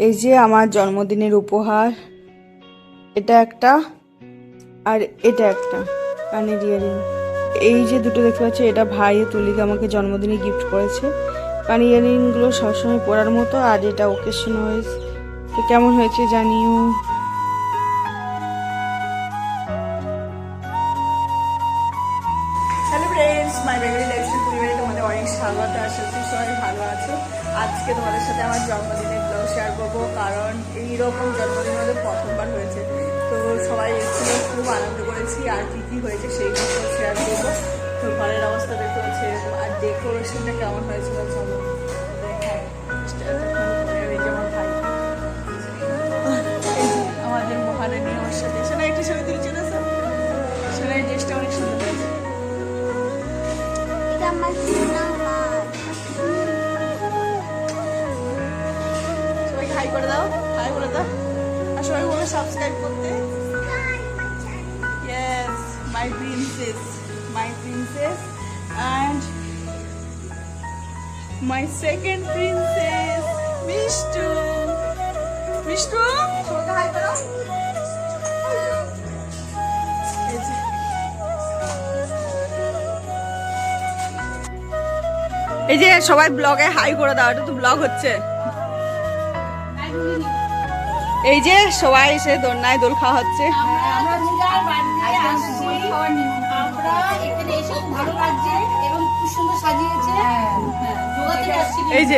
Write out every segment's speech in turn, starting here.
এই যে আমার জন্মদিনের উপহার, এটা একটা আর এটা একটা কানের ইয়ারিং। এই যে দুটো দেখতে পাচ্ছি, এটা ভাই তুলিকে আমাকে জন্মদিনে গিফট করেছে। কান ইয়ারিংগুলো সবসময় পরার মতো, আর এটা ওকেশন ওয়াইজ। তো কেমন হয়েছে জানিও। হ্যালো ফ্রেন্ডস, মাই বেঙ্গলি লাইফস্টাইল পরিবারে তোমাদের অনেক স্বাগত। আশা করি সবাই ভালো আছো। আজকে তোমাদের সাথে আমার জন্মদিনের ব্লগ শেয়ার করবো, কারণ এইরকম জন্মদিন আমাদের প্রথমবার হয়েছে। তো সবাই এসেছিল, খুব আনন্দ করেছি। আর কি কি হয়েছে সেইগুলো শেয়ার করবো। তো ঘরের অবস্থা দেখতে পাচ্ছি এরকম, আর ডেকোরেশনটা কেমন হয়েছিল চলো দেখাই। আমার ভাই, আমাদের মহারানী আমার সাথে সেটা একটি ছবি তুলছে না স্যার, সেটা এই ড্রেসটা অনেক সুন্দর হয়েছে। সবাই হাই করে দাও, হাই করে দাও, আর সবাই বলে সাবস্ক্রাইব করতে। Yes, my princess and my second princess, Mishtu. সবাইকে হাই করো। এই যে সবাই ব্লগে হাই করে দাও, এটা তো ব্লগ হচ্ছে। এই যে সবাই এসে দোলনায় দোল খাওয়া হচ্ছে। এই যে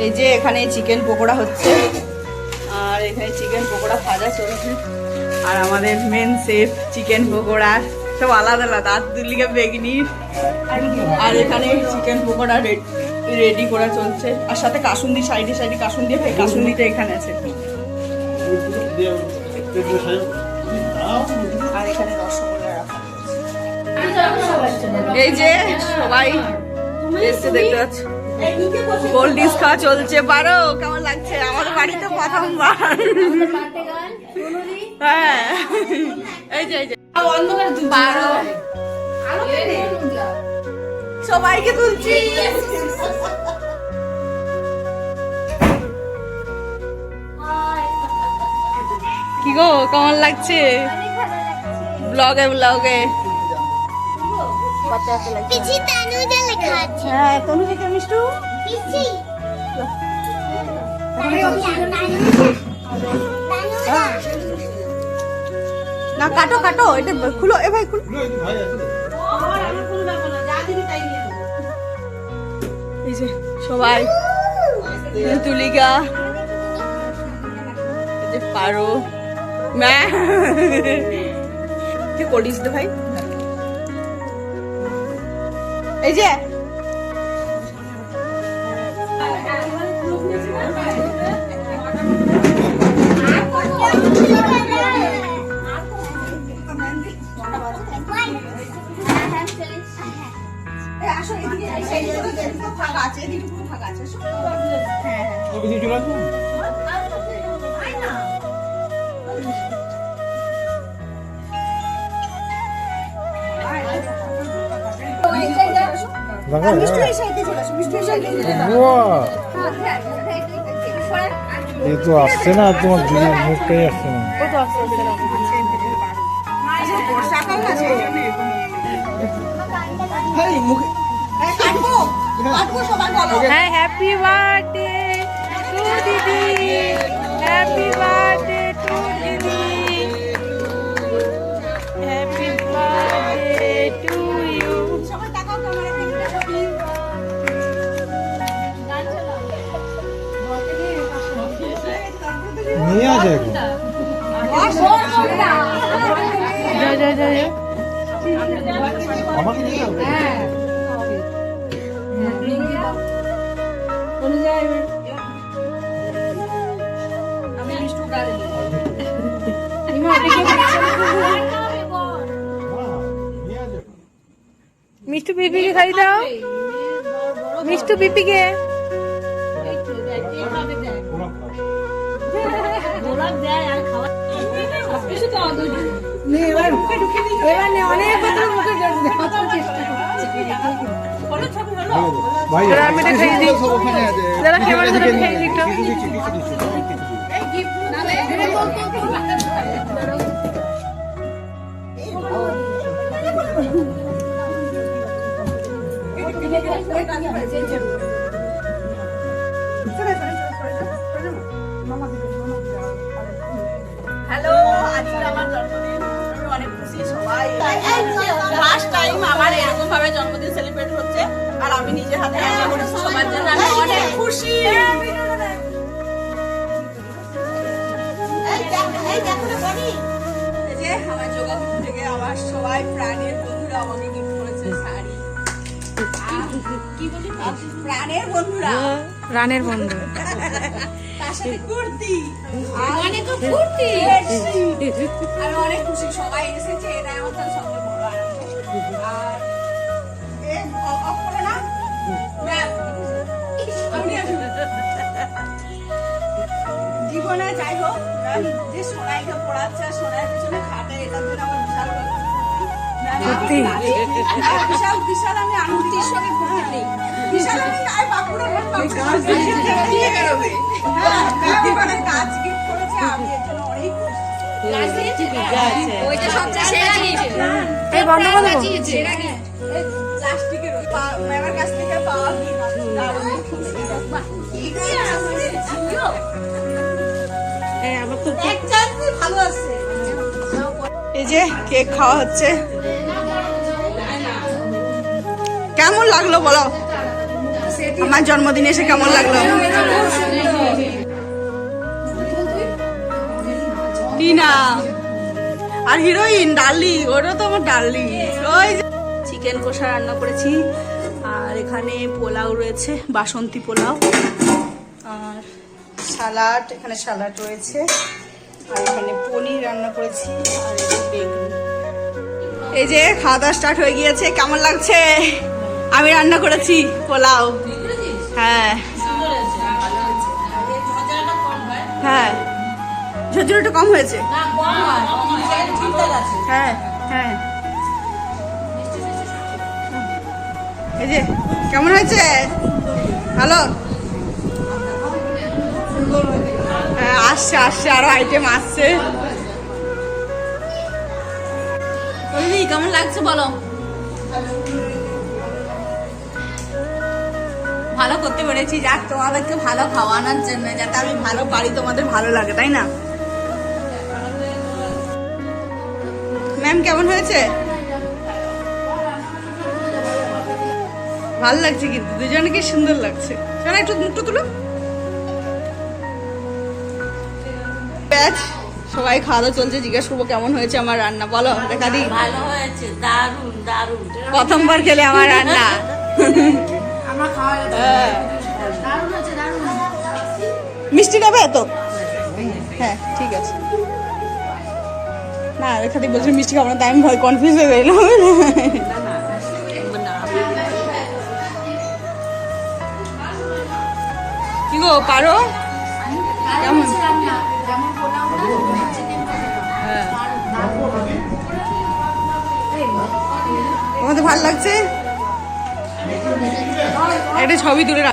এই যে এখানে চিকেন পকোড়া হচ্ছে, আর এখানে চিকেন পকোড়া ভাজা চলছে। আর আমাদের মেন শেফ চিকেন পকোড়া সব আলাদা আলাদা, আর দুলিকা বেগনি। আর এখানে চিকেন পকোড়া রেডি করা চলছে, আর সাথে কাসুন্দি, সাইডে কাসুন্দি। ভাই কাসুন্দিটা এখানে আছে। আর এখানে রসগোল্লা রাখা। এই যে সবাই এসে দেখতে পাচ্ছ, কোল্ড ড্রিঙ্কস খাওয়া চলছে। পারো কেমন লাগছে? আমার বাড়িতে প্রথমবার। হ্যাঁ, এই যে পারো সবাইকে তুলছি। কি গো, কেমন লাগছে? ব্লগে হ্যাঁ, তনুজিকে মিষ্টু না, কাটো এটা খুলো। এ ভাই খুলো। এই যে সবাই, তুলিকা, পারো, কি করিস তো ভাই। এই যে এই তো আসছে না, তোমার দিদির মুখটাই আসছে না। হ্যাঁ, হ্যাপি বার্থডে টু দিদি, হ্যাপি বার্থডে টু দিদি, হ্যাপি বার্থডে টু ইউ। নিয়ে আসে এখন। আমাকে নিয়ে যাবে। মিষ্টু পিপিকে খাই দাও, মিষ্টু পিপিকে। অনেক ভাই এবার আমি এটা খেয়ে দিই। সব ওখানে আছে। দাদা, ক্যামেরা ধরে খেয়ে দিই একটু। কিছু দিচ্ছি, কিছু দিচ্ছি। হ্যালো, আজকে আমার জন্মদিন। আমি অনেক খুশি, সবাই ফার্স্ট টাইম আমার এরকম ভাবে জন্মদিন সেলিব্রেট হচ্ছে, আর আমি নিজের হাতে রান্না করেছি সবার জন্য। আমি অনেক খুশি। এই যে আমার যোগাপুর থেকে আমার সবাই প্রাণের বন্ধুরা আমাকে গিফট করেছে শাড়ি। কি বলি, প্রাণের বন্ধুরা, রানের বন্ধু তার সাথে কুর্তি, অনেক কুর্তি। আমি অনেক খুশি, সবাই এসেছে, এটাই আমার জন্য সবচেয়ে বড় আনন্দ। আর অফ করো না ম্যাম, আপনি আসুন। জীবনে যাই হোক, ম্যাম যে সোনাইকে পড়াচ্ছে আর সোনাইয়ের পিছনে খাটে, এটার জন্য আমার বিশাল সত্যি। বিশাল বিশাল আমি আনন্দিত। বিশাল আমি আর বাঁকুড়ার গাছ গিফট করেছে, আমি এর জন্য অনেক খুশি। ওইটা সবচেয়ে সেরা গিফট। এই বন্ধ করে দেবো। প্লাস্টিকের ম্যামের কাছ থেকে পাওয়া এই যে কেক খাওয়া হচ্ছে। কেমন লাগলো বলো, আমার জন্মদিনে এসে কেমন লাগলো? টিনা আর হিরোইন ডার্লি, ওটা তো আমার ডার্লি। ওই চিকেন কষা রান্না করেছি, আর এখানে পোলাও রয়েছে, বাসন্তী পোলাও, আর সালাড, এখানে সালাড রয়েছে, আর এখানে পনির রান্না করেছি, আর এই যে বেগুন। এই যে খাওয়া দাওয়া স্টার্ট হয়ে গিয়েছে। কেমন লাগছে? আমি রান্না করেছি পোলাও। হ্যাঁ হ্যাঁ, ঝরঝর একটু কম হয়েছে। হ্যাঁ হ্যাঁ, এই যে কেমন হয়েছে? ভালো। হ্যাঁ, আসছে আসছে, আরো আইটেম আসছে। দিদি কেমন লাগছে বলো? ভালো করতে পেরেছি, যাক তোমাদেরকে ভালো খাওয়ানোর জন্য, যাতে আমি ভালো পারি, তোমাদের ভালো লাগে, তাই না? ম্যাম কেমন হয়েছে? ভালো লাগছে কিন্তু, দুজনকে সুন্দর লাগছে। চলো একটু মুখটা তুলো। ব্যাচ সবাই খাওয়া দাওয়া চলছে, জিজ্ঞেস করবো কেমন হয়েছে আমার রান্না, বলো দেখা দিই। ভালো হয়েছে, দারুণ দারুণ। প্রথমবার খেলে আমার রান্না। হ্যাঁ। মিষ্টি নেবে তো? হ্যাঁ ঠিক আছে। না রেখা দি বলছে মিষ্টি খাবো না, তাই আমি ভয় কনফিউজ হয়ে গেলাম। কি গো পারো? কেমন? হ্যাঁ। তোমাদের ভালো লাগছে? একটা ছবি তুলে